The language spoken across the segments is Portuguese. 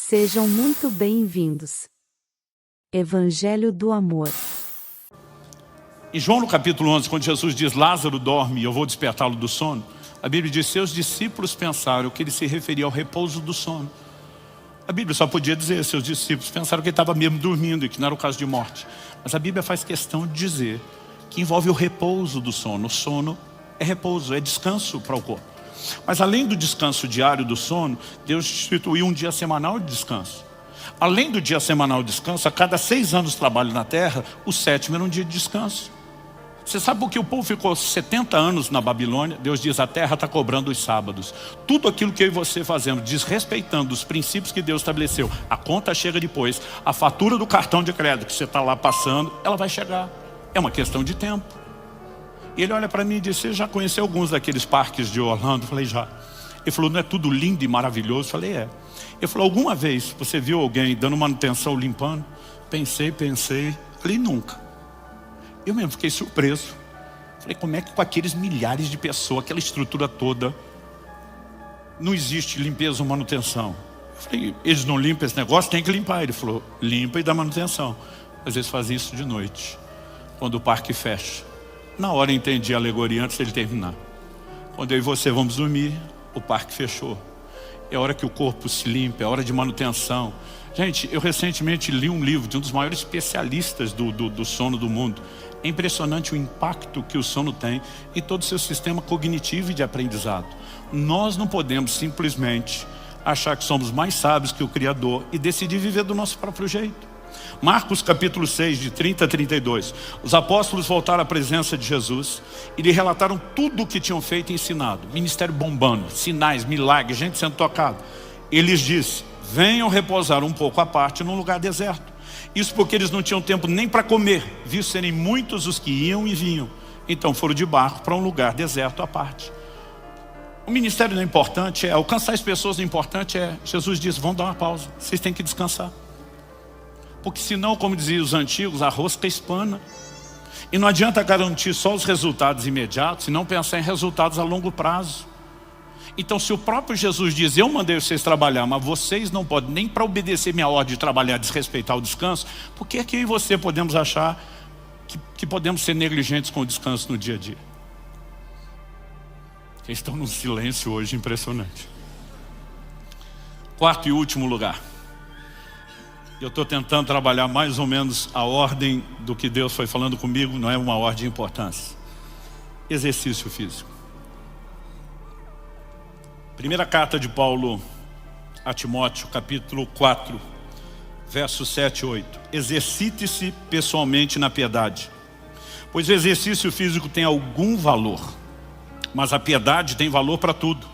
Sejam muito bem-vindos. Evangelho do Amor. Em João no capítulo 11, quando Jesus diz Lázaro dorme e eu vou despertá-lo do sono, a Bíblia diz, seus discípulos pensaram que ele se referia ao repouso do sono. A Bíblia só podia dizer, seus discípulos pensaram que ele estava mesmo dormindo e que não era o caso de morte. Mas a Bíblia faz questão de dizer que envolve o repouso do sono. O sono é repouso, é descanso para o corpo. Mas além do descanso diário do sono, Deus instituiu um dia semanal de descanso. Além do dia semanal de descanso, a cada 6 anos de trabalho na terra, o 7º era um dia de descanso. Você sabe por que o povo ficou 70 anos na Babilônia? Deus diz, a terra está cobrando os sábados. Tudo aquilo que eu e você fazemos, desrespeitando os princípios que Deus estabeleceu, a conta chega depois, a fatura do cartão de crédito que você está lá passando, ela vai chegar. É uma questão de tempo. E ele olha para mim e diz, você já conheceu alguns daqueles parques de Orlando? Eu falei, já. Ele falou, não é tudo lindo e maravilhoso? Eu falei, é. Ele falou, alguma vez você viu alguém dando manutenção, limpando? Pensei. Falei, nunca. Eu mesmo fiquei surpreso. Falei, como é que com aqueles milhares de pessoas, aquela estrutura toda, não existe limpeza ou manutenção? Eu falei, eles não limpam esse negócio? Tem que limpar. Ele falou, limpa e dá manutenção. Às vezes fazem isso de noite, quando o parque fecha. Na hora eu entendi a alegoria antes dele terminar. Quando eu e você vamos dormir, o parque fechou. É hora que o corpo se limpa, é hora de manutenção. Gente, eu recentemente li um livro de um dos maiores especialistas do sono do mundo. É impressionante o impacto que o sono tem em todo o seu sistema cognitivo e de aprendizado. Nós não podemos simplesmente achar que somos mais sábios que o Criador e decidir viver do nosso próprio jeito. Marcos capítulo 6, de 30 a 32. Os apóstolos voltaram à presença de Jesus e lhe relataram tudo o que tinham feito e ensinado. Ministério bombando, sinais, milagres, gente sendo tocada. Ele lhes disse, venham repousar um pouco à parte num lugar deserto. Isso porque eles não tinham tempo nem para comer, visto serem muitos os que iam e vinham. Então foram de barco para um lugar deserto à parte. O ministério não é importante, alcançar as pessoas não é importante, Jesus diz, vão dar uma pausa, vocês têm que descansar. Porque senão, como diziam os antigos, a rosca espana. E não adianta garantir só os resultados imediatos, e não pensar em resultados a longo prazo. Então, se o próprio Jesus diz, eu mandei vocês trabalhar, mas vocês não podem nem para obedecer minha ordem de trabalhar, desrespeitar o descanso, por que eu e você podemos achar que podemos ser negligentes com o descanso no dia a dia? Eles estão num silêncio hoje impressionante. Quarto e último lugar. Eu estou tentando trabalhar mais ou menos a ordem do que Deus foi falando comigo, não é uma ordem de importância. Exercício físico. Primeira carta de Paulo a Timóteo, capítulo 4, versos 7 e 8. Exercite-se pessoalmente na piedade, pois o exercício físico tem algum valor, mas a piedade tem valor para tudo,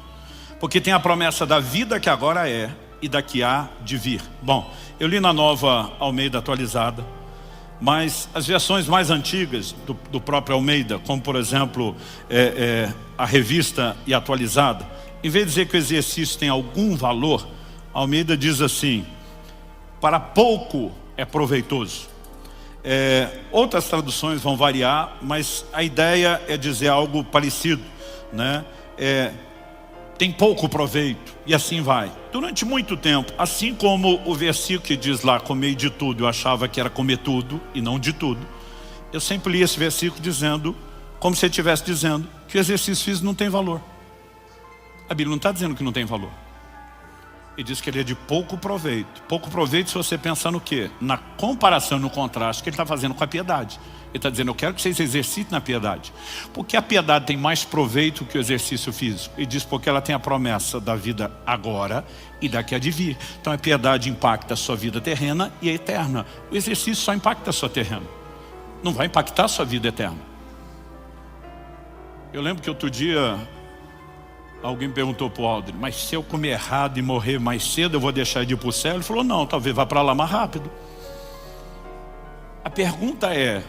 porque tem a promessa da vida que agora é e da que há de vir. Bom, eu li na Nova Almeida atualizada, mas as versões mais antigas do próprio Almeida, como por exemplo a revista e atualizada, em vez de dizer que o exercício tem algum valor, Almeida diz assim, para pouco é proveitoso. Outras traduções vão variar, mas a ideia é dizer algo parecido, né? Tem pouco proveito, e assim vai. Durante muito tempo, assim como o versículo que diz lá, comer de tudo, eu achava que era comer tudo e não de tudo. Eu sempre li esse versículo dizendo, como se ele estivesse dizendo, que o exercício físico não tem valor. A Bíblia não está dizendo que não tem valor. Ele diz que ele é de pouco proveito. Pouco proveito se você pensar no quê? Na comparação, no contraste que ele está fazendo com a piedade. Ele está dizendo, eu quero que vocês exercitem na piedade. Porque a piedade tem mais proveito que o exercício físico. Ele diz porque ela tem a promessa da vida agora e da que há de vir. Então a piedade impacta a sua vida terrena e a eterna. O exercício só impacta a sua terrena. Não vai impactar a sua vida eterna. Eu lembro que outro dia alguém perguntou para o Aldrin, mas se eu comer errado e morrer mais cedo, eu vou deixar de ir para o céu? Ele falou, não, talvez vá para lá mais rápido. A pergunta é,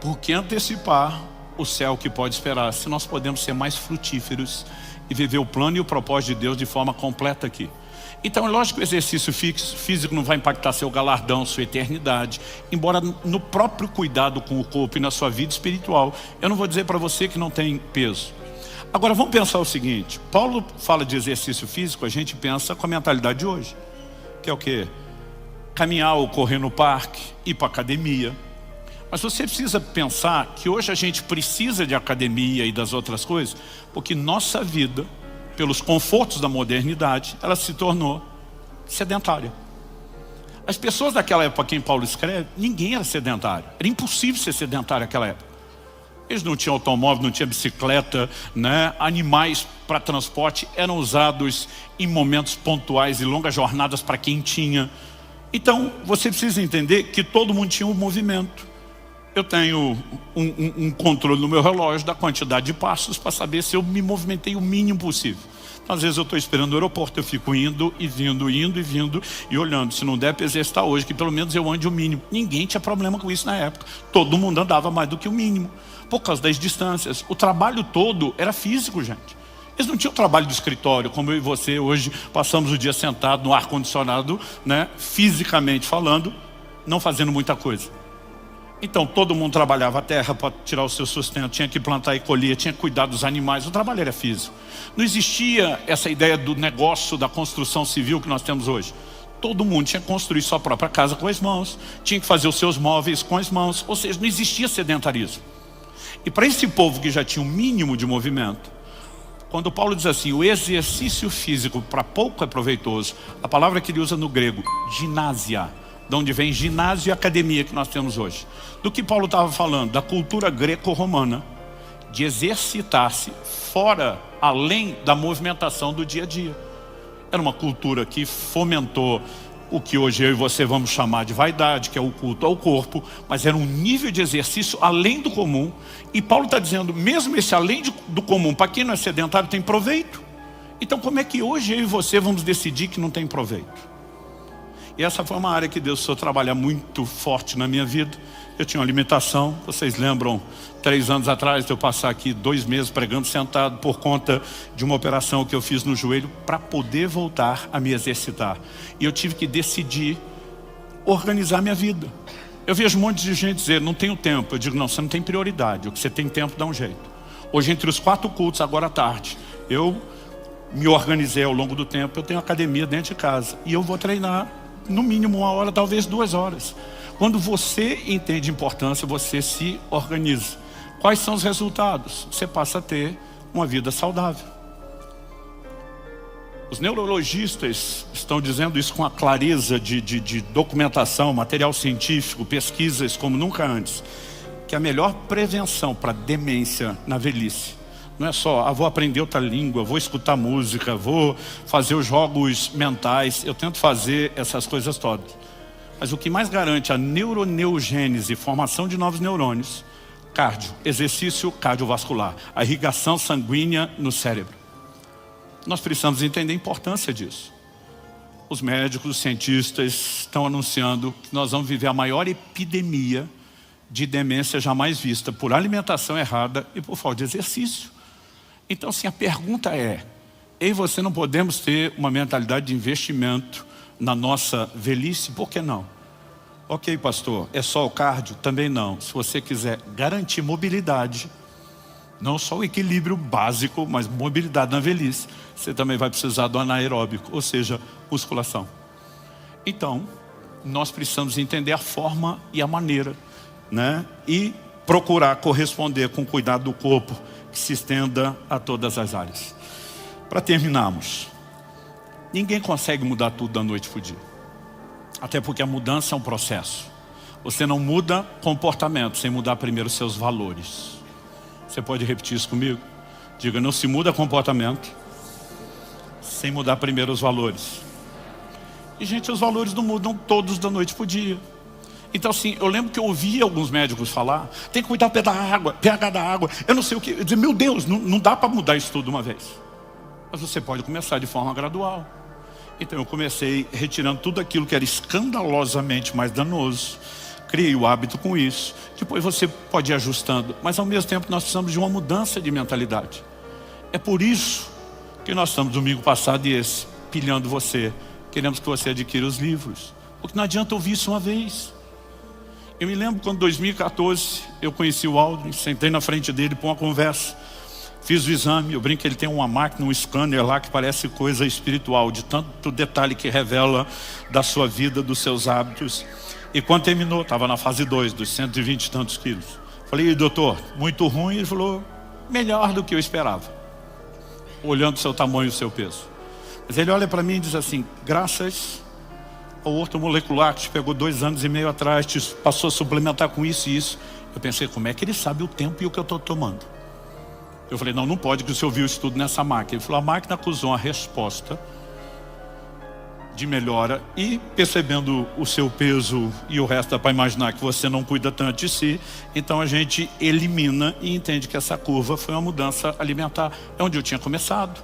por que antecipar o céu que pode esperar, se nós podemos ser mais frutíferos e viver o plano e o propósito de Deus de forma completa aqui? Então é lógico que o exercício físico não vai impactar seu galardão, sua eternidade, embora no próprio cuidado com o corpo e na sua vida espiritual, eu não vou dizer para você que não tem peso. Agora vamos pensar o seguinte, Paulo fala de exercício físico, a gente pensa com a mentalidade de hoje. que é o quê? Caminhar ou correr no parque, ir para a academia. Mas você precisa pensar que hoje a gente precisa de academia e das outras coisas, porque nossa vida, pelos confortos da modernidade, ela se tornou sedentária. As pessoas daquela época, quem Paulo escreve, ninguém era sedentário. Era impossível ser sedentário naquela época. Eles não tinham automóvel, não tinha bicicleta, né? Animais para transporte eram usados em momentos pontuais e longas jornadas para quem tinha. Então, você precisa entender que todo mundo tinha um movimento. Eu tenho um controle no meu relógio da quantidade de passos para saber se eu me movimentei o mínimo possível. Às vezes eu estou esperando no aeroporto, eu fico indo e vindo e olhando. Se não der para exercitar hoje, que pelo menos eu ande o mínimo. Ninguém tinha problema com isso na época. Todo mundo andava mais do que o mínimo, por causa das distâncias. O trabalho todo era físico, gente. Eles não tinham trabalho do escritório, como eu e você hoje passamos o dia sentado no ar-condicionado, né, fisicamente falando, não fazendo muita coisa. Então todo mundo trabalhava a terra para tirar o seu sustento, tinha que plantar e colher, tinha que cuidar dos animais, o trabalho era físico. Não existia essa ideia do negócio, da construção civil que nós temos hoje. Todo mundo tinha que construir sua própria casa com as mãos, tinha que fazer os seus móveis com as mãos, ou seja, não existia sedentarismo. E para esse povo que já tinha um mínimo de movimento, quando Paulo diz assim, o exercício físico para pouco é proveitoso, a palavra que ele usa no grego, ginásia, de onde vem ginásio e academia que nós temos hoje. Do que Paulo estava falando? Da cultura greco-romana, de exercitar-se fora, além da movimentação do dia a dia. Era uma cultura que fomentou o que hoje eu e você vamos chamar de vaidade, que é o culto ao corpo, mas era um nível de exercício além do comum. E Paulo está dizendo, mesmo esse além do comum, para quem não é sedentário, tem proveito. Então como é que hoje eu e você vamos decidir que não tem proveito? E essa foi uma área que Deus precisou trabalhar muito forte na minha vida. Eu tinha uma limitação, vocês lembram, 3 anos atrás de eu passar aqui 2 meses pregando sentado por conta de uma operação que eu fiz no joelho para poder voltar a me exercitar. E eu tive que decidir organizar minha vida. Eu vejo um monte de gente dizer, não tenho tempo. Eu digo, não, você não tem prioridade, o que você tem tempo dá um jeito. Hoje entre os 4 cultos, agora à tarde, eu me organizei ao longo do tempo, eu tenho academia dentro de casa e eu vou treinar no mínimo 1 hora, talvez 2 horas. Quando você entende importância, você se organiza. Quais são os resultados? Você passa a ter uma vida saudável. Os neurologistas estão dizendo isso com a clareza de documentação, material científico, pesquisas como nunca antes, que a melhor prevenção para demência na velhice não é só, vou aprender outra língua, vou escutar música, vou fazer os jogos mentais. Eu tento fazer essas coisas todas. Mas o que mais garante a neuroneogênese, formação de novos neurônios, exercício cardiovascular, a irrigação sanguínea no cérebro. Nós precisamos entender a importância disso. Os médicos, os cientistas estão anunciando que nós vamos viver a maior epidemia de demência jamais vista por alimentação errada e por falta de exercício. Então, assim, a pergunta é, eu e você não podemos ter uma mentalidade de investimento na nossa velhice? Por que não? Ok, pastor, é só o cardio? Também não. Se você quiser garantir mobilidade, não só o equilíbrio básico, mas mobilidade na velhice, você também vai precisar do anaeróbico, ou seja, musculação. Então, nós precisamos entender a forma e a maneira, né? E procurar corresponder com cuidado do corpo, que se estenda a todas as áreas. Para terminarmos, ninguém consegue mudar tudo da noite para o dia. Até porque a mudança é um processo. Você não muda comportamento sem mudar primeiro seus valores. Você pode repetir isso comigo? Diga, não se muda comportamento sem mudar primeiro os valores. E gente, os valores não mudam todos da noite para o dia. Então assim, eu lembro que eu ouvi alguns médicos falar, tem que cuidar pH da água, eu não sei o que. Eu dizia, meu Deus, não dá para mudar isso tudo de uma vez. Mas você pode começar de forma gradual. Então eu comecei retirando tudo aquilo que era escandalosamente mais danoso. Criei o hábito com isso. Depois você pode ir ajustando. Mas ao mesmo tempo nós precisamos de uma mudança de mentalidade. É por isso que nós estamos domingo passado e esse, pilhando você. Queremos que você adquira os livros. Porque não adianta ouvir isso uma vez. Eu me lembro quando em 2014 eu conheci o Aldrin, sentei na frente dele para uma conversa. Fiz o exame, eu brinco que ele tem uma máquina, um scanner lá que parece coisa espiritual, de tanto detalhe que revela da sua vida, dos seus hábitos. E quando terminou, estava na fase 2, dos 120 e tantos quilos. Falei, doutor, muito ruim? Ele falou, melhor do que eu esperava, olhando o seu tamanho e o seu peso. Mas ele olha para mim e diz assim, graças ao ortomolecular que te pegou 2 anos e meio atrás, te passou a suplementar com isso e isso. Eu pensei, como é que ele sabe o tempo e o que eu estou tomando? Eu falei, não pode, que o senhor viu isso tudo nessa máquina. Ele falou, a máquina acusou uma resposta de melhora e percebendo o seu peso e o resto dá para imaginar que você não cuida tanto de si, então a gente elimina e entende que essa curva foi uma mudança alimentar. É onde eu tinha começado.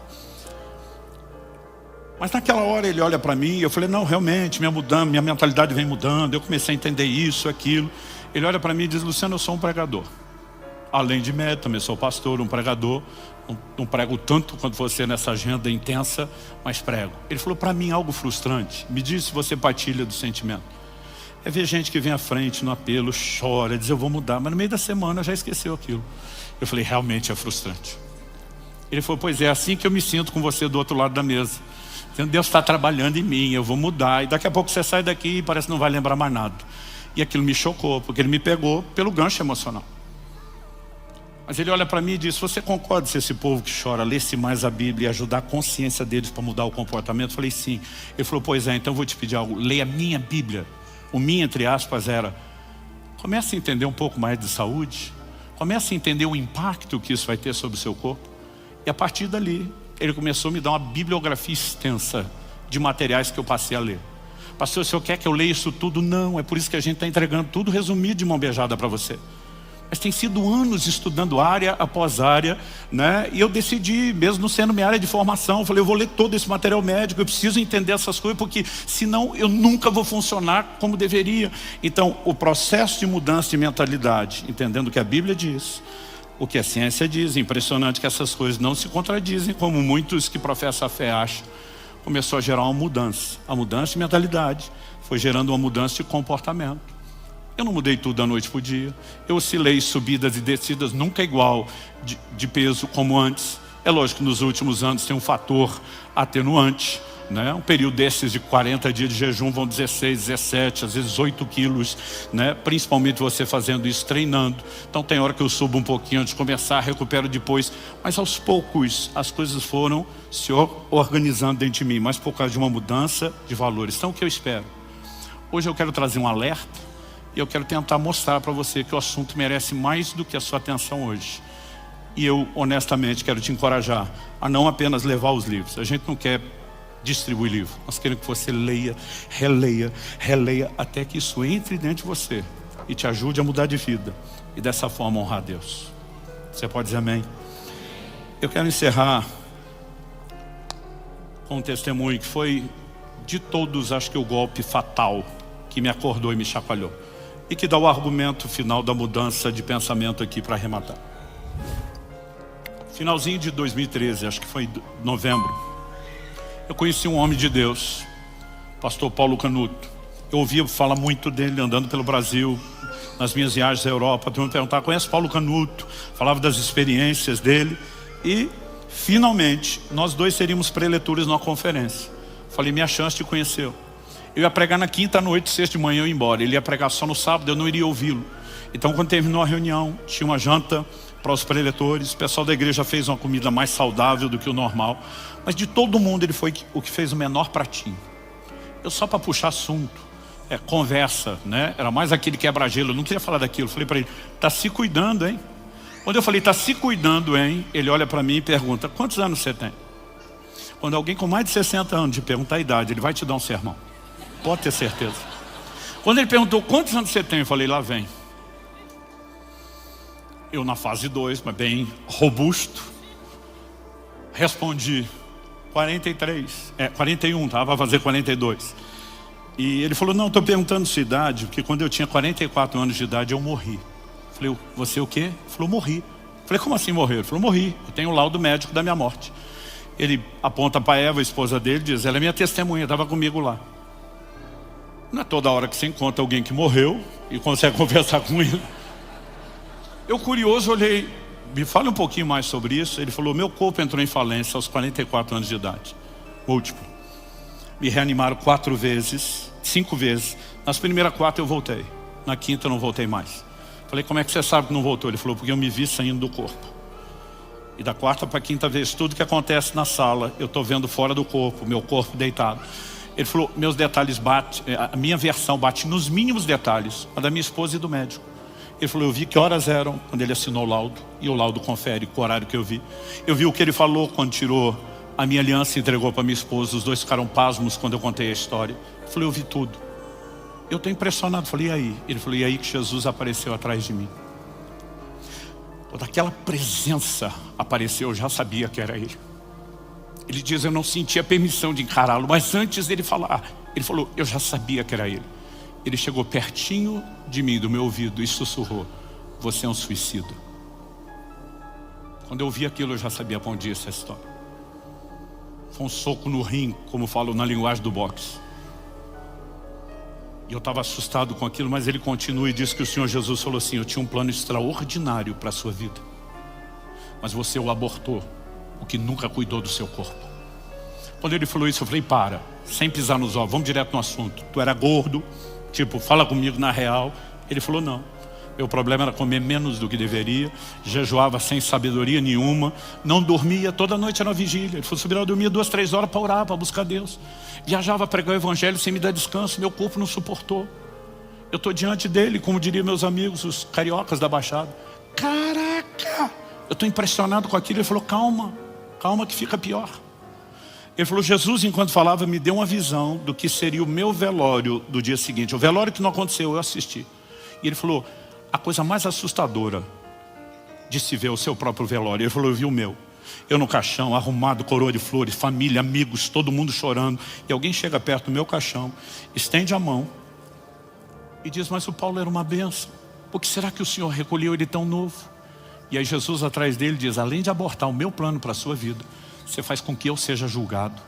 Mas naquela hora ele olha para mim e eu falei, não, realmente, minha mentalidade vem mudando, eu comecei a entender isso, aquilo. Ele olha para mim e diz, Luciano, eu sou um pregador. Além de médico, também sou pastor, um pregador. Não prego tanto quanto você nessa agenda intensa, mas prego. Ele falou, para mim algo frustrante, me diz se você partilha do sentimento. É ver gente que vem à frente no apelo, chora, diz eu vou mudar, mas no meio da semana já esqueceu aquilo. Eu falei, realmente é frustrante. Ele falou, pois é assim que eu me sinto com você do outro lado da mesa. Deus está trabalhando em mim, eu vou mudar. E daqui a pouco você sai daqui e parece que não vai lembrar mais nada. E aquilo me chocou, porque ele me pegou pelo gancho emocional. Mas ele olha para mim e diz, você concorda se esse povo que chora lesse mais a Bíblia e ajudar a consciência deles para mudar o comportamento? Eu falei, sim. Ele falou, pois é, então eu vou te pedir algo, leia a minha Bíblia. O minha, entre aspas, era, comece a entender um pouco mais de saúde, comece a entender o impacto que isso vai ter sobre o seu corpo. E a partir dali, ele começou a me dar uma bibliografia extensa de materiais que eu passei a ler. Pastor, o senhor quer que eu leia isso tudo? Não, é por isso que a gente está entregando tudo resumido de mão beijada para você. Mas tem sido anos estudando área após área, né? E eu decidi, mesmo não sendo minha área de formação, eu falei, eu vou ler todo esse material médico, eu preciso entender essas coisas, porque senão eu nunca vou funcionar como deveria. Então, o processo de mudança de mentalidade, entendendo o que a Bíblia diz, o que a ciência diz, impressionante que essas coisas não se contradizem, como muitos que professam a fé acham, começou a gerar uma mudança. A mudança de mentalidade foi gerando uma mudança de comportamento. Eu não mudei tudo da noite para o dia. Eu oscilei subidas e descidas, nunca igual de peso como antes. É lógico que nos últimos anos tem um fator atenuante, né? Um período desses de 40 dias de jejum vão 16, 17, às vezes 8 quilos, né? Principalmente você fazendo isso, treinando. Então tem hora que eu subo um pouquinho antes de começar, recupero depois. Mas aos poucos as coisas foram se organizando dentro de mim, mas por causa de uma mudança de valores. Então o que eu espero? Hoje eu quero trazer um alerta. E eu quero tentar mostrar para você que o assunto merece mais do que a sua atenção hoje. E eu, honestamente, quero te encorajar a não apenas levar os livros. A gente não quer distribuir livro. Nós queremos que você leia, releia, até que isso entre dentro de você e te ajude a mudar de vida. E dessa forma honrar a Deus. Você pode dizer amém? Eu quero encerrar com um testemunho que foi, de todos, acho que o golpe fatal que me acordou e me chacoalhou. E que dá o argumento final da mudança de pensamento aqui para arrematar. Finalzinho de 2013, acho que foi novembro, eu conheci um homem de Deus, pastor Paulo Canuto. Eu ouvia falar muito dele andando pelo Brasil, nas minhas viagens à Europa. Todo mundo perguntava, conhece Paulo Canuto? Falava das experiências dele. E finalmente, nós dois seríamos preletores numa conferência. Falei, minha chance de conhecê-lo. Eu ia pregar na quinta à noite, sexta de manhã eu ia embora. Ele ia pregar só no sábado, eu não iria ouvi-lo. Então quando terminou a reunião, tinha uma janta para os preletores. O pessoal da igreja fez uma comida mais saudável do que o normal. Mas de todo mundo ele foi o que fez o menor pratinho. Eu só para puxar assunto, conversa, né? Era mais aquele quebra-gelo, eu não queria falar daquilo. Eu falei para ele, tá se cuidando, hein? Quando eu falei, tá se cuidando, hein? Ele olha para mim e pergunta, quantos anos você tem? Quando alguém com mais de 60 anos te perguntar a idade, ele vai te dar um sermão. Pode ter certeza. Quando ele perguntou quantos anos você tem, eu falei, lá vem. Eu na fase 2, mas bem robusto, respondi 43, 41, estava a fazer 42. E ele falou, não, estou perguntando sua idade, porque quando eu tinha 44 anos de idade eu morri. Falei, você o quê? Ele falou, morri. Falei, como assim morreu? Ele falou, morri, eu tenho o laudo médico da minha morte. Ele aponta para Eva, a esposa dele, diz, ela é minha testemunha, estava comigo lá. Não é toda hora que você encontra alguém que morreu e consegue conversar com ele. Eu curioso olhei me fale um pouquinho mais sobre isso. Ele falou, meu corpo entrou em falência aos 44 anos de idade. Múltiplo. Me reanimaram 5 vezes. Nas primeiras 4 eu voltei. Na quinta eu não voltei mais. Falei, como é que você sabe que não voltou? Ele falou, porque eu me vi saindo do corpo. E da 4ª para a 5ª vez, tudo que acontece na sala, eu estou vendo fora do corpo, meu corpo deitado. Ele falou, meus detalhes batem, a minha versão bate nos mínimos detalhes, a da minha esposa e do médico. Ele falou, eu vi que horas eram quando ele assinou o laudo, e o laudo confere com o horário que eu vi. Eu vi o que ele falou quando tirou a minha aliança e entregou para minha esposa. Os dois ficaram pasmos quando eu contei a história. Eu falei, eu vi tudo. Eu estou impressionado. Falei, e aí? Ele falou, e aí que Jesus apareceu atrás de mim. Quando aquela presença apareceu, eu já sabia que era ele. Ele diz, eu não sentia permissão de encará-lo, mas antes dele falar, ele falou, eu já sabia que era ele. Ele chegou pertinho de mim, do meu ouvido, e sussurrou, você é um suicida. Quando eu vi aquilo, eu já sabia para onde ia essa história. Foi um soco no rim, como falo na linguagem do boxe. E eu estava assustado com aquilo, mas ele continua e diz que o Senhor Jesus falou assim, eu tinha um plano extraordinário para a sua vida, mas você o abortou, o que nunca cuidou do seu corpo. Quando ele falou isso, eu falei, para, sem pisar nos ovos, vamos direto no assunto. Tu era gordo, tipo, fala comigo na real. Ele falou, não, meu problema era comer menos do que deveria, jejuava sem sabedoria nenhuma, não dormia, toda noite era uma vigília. Ele falou, eu dormia 2, 3 horas para orar, para buscar Deus. Viajava a pregar o evangelho sem me dar descanso, meu corpo não suportou. Eu estou diante dele, como diriam meus amigos, os cariocas da Baixada. Caraca! Eu estou impressionado com aquilo. Ele falou, calma, calma que fica pior. Ele falou, Jesus, enquanto falava, me deu uma visão do que seria o meu velório do dia seguinte. O velório que não aconteceu, eu assisti. E ele falou, a coisa mais assustadora de se ver o seu próprio velório. Ele falou, eu vi o meu. Eu no caixão, arrumado, coroa de flores, família, amigos, todo mundo chorando. E alguém chega perto do meu caixão, estende a mão e diz, mas o Paulo era uma benção. Por que será que o Senhor recolheu ele tão novo? E aí Jesus atrás dele diz, além de abortar o meu plano para a sua vida, você faz com que eu seja julgado.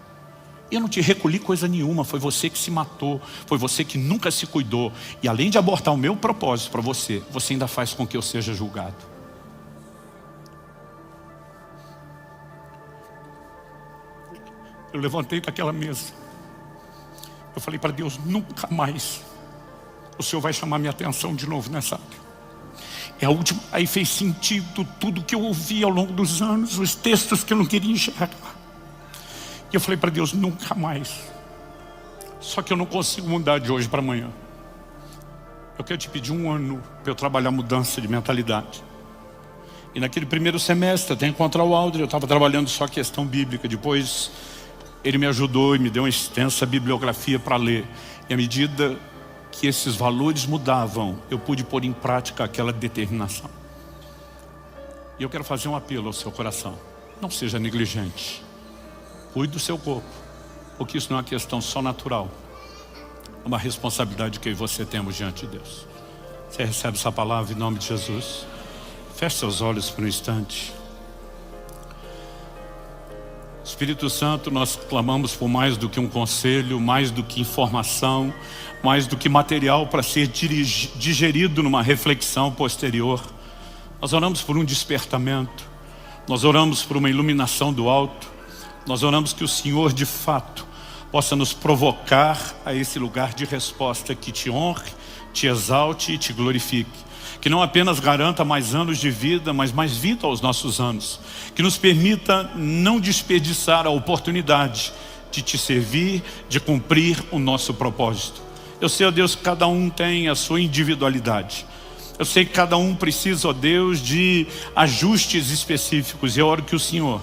Eu não te recolhi coisa nenhuma, foi você que se matou, foi você que nunca se cuidou. E além de abortar o meu propósito para você, você ainda faz com que eu seja julgado. Eu levantei daquela mesa. Eu falei para Deus, nunca mais o Senhor vai chamar minha atenção de novo nessa área. É a última. Aí fez sentido tudo que eu ouvi ao longo dos anos, os textos que eu não queria enxergar. E eu falei para Deus, nunca mais. Só que eu não consigo mudar de hoje para amanhã. Eu quero te pedir 1 ano para eu trabalhar mudança de mentalidade. E naquele primeiro semestre, até encontrar o Aldrin, eu estava trabalhando só questão bíblica. Depois ele me ajudou e me deu uma extensa bibliografia para ler. E à medida que esses valores mudavam, eu pude pôr em prática aquela determinação. E eu quero fazer um apelo ao seu coração. Não seja negligente. Cuide do seu corpo, porque isso não é uma questão só natural. É uma responsabilidade que eu e você temos diante de Deus. Você recebe essa palavra em nome de Jesus? Feche seus olhos por um instante. Espírito Santo, nós clamamos por mais do que um conselho, mais do que informação, mais do que material para ser digerido numa reflexão posterior. Nós oramos por um despertamento, nós oramos por uma iluminação do alto, nós oramos que o Senhor de fato possa nos provocar a esse lugar de resposta que te honre, te exalte e te glorifique. Que não apenas garanta mais anos de vida, mas mais vida aos nossos anos. Que nos permita não desperdiçar a oportunidade de te servir, de cumprir o nosso propósito. Eu sei, ó Deus, que cada um tem a sua individualidade. Eu sei que cada um precisa, ó Deus, de ajustes específicos. E eu oro que o Senhor,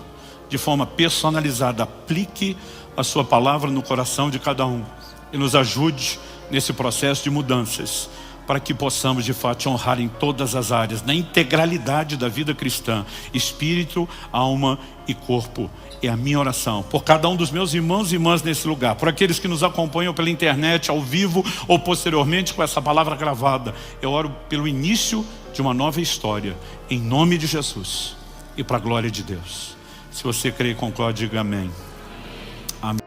de forma personalizada, aplique a sua palavra no coração de cada um. E nos ajude nesse processo de mudanças, para que possamos de fato te honrar em todas as áreas, na integralidade da vida cristã, espírito, alma e corpo. É a minha oração por cada um dos meus irmãos e irmãs nesse lugar, por aqueles que nos acompanham pela internet, ao vivo ou posteriormente com essa palavra gravada. Eu oro pelo início de uma nova história, em nome de Jesus e para a glória de Deus. Se você crê e concorde, diga amém. Amém.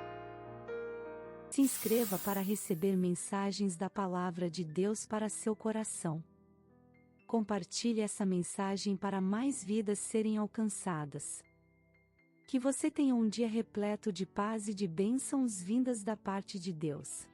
Se inscreva para receber mensagens da Palavra de Deus para seu coração. compartilhe essa mensagem para mais vidas serem alcançadas. Que você tenha um dia repleto de paz e de bênçãos vindas da parte de Deus.